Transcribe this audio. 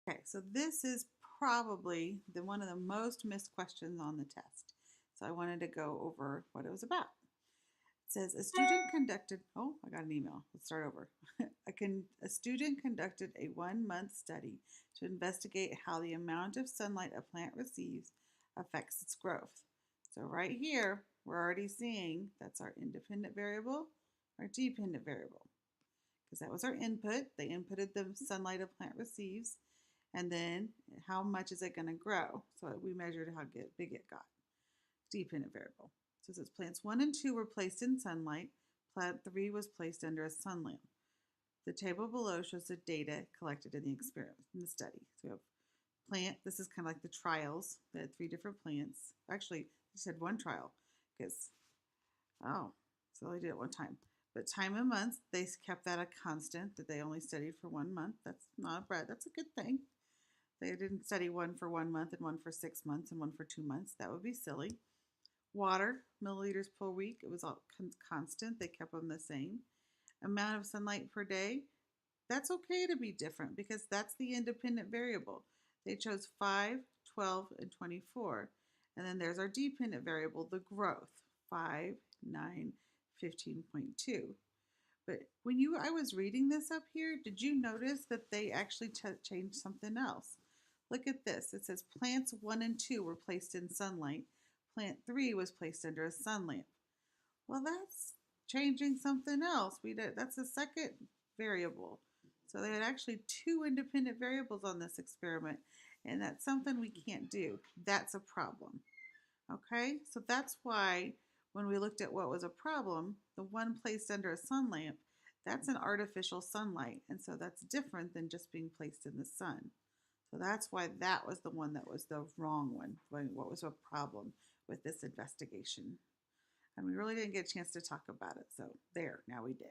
Okay, so this is probably one of the most missed questions on the test. So I wanted to go over what it was about. It says a student conducted, oh, I got an email. Let's start over. A student conducted a 1 month study to investigate how the amount of sunlight a plant receives affects its growth. So right here, we're already seeing that's our independent variable, our dependent variable, because that was our input. They inputted the sunlight a plant receives, and then how much is it going to grow? So we measured how big it got. Dependent variable. So it says plants 1 and 2 were placed in sunlight. Plant 3 was placed under a sun lamp. The table below shows the data collected in the experiment, in the study. So we have plant, this is kind of like the trials. They had 3 different plants. Actually, they just had one trial because, oh, so they did it one time. But time and months, they kept that a constant that they only studied for 1 month. That's not bad. That's a good thing. They didn't study one for 1 month and one for 6 months and one for 2 months. That would be silly. Water, milliliters per week, it was all constant. They kept them the same. Amount of sunlight per day, that's okay to be different because that's the independent variable. They chose 5, 12, and 24. And then there's our dependent variable, the growth, 5, 9, 15.2. But I was reading this up here, did you notice that they actually changed something else? Look at this. It says plants 1 and 2 were placed in sunlight. Plant 3 was placed under a sun lamp. Well, that's changing something else. That's the second variable. So they had actually 2 independent variables on this experiment, and that's something we can't do. That's a problem. Okay, so that's why when we looked at what was a problem, the one placed under a sun lamp, that's an artificial sunlight, and so that's different than just being placed in the sun. So that's why that was the one that was the wrong one, what was a problem with this investigation. And we really didn't get a chance to talk about it, so there, now we did.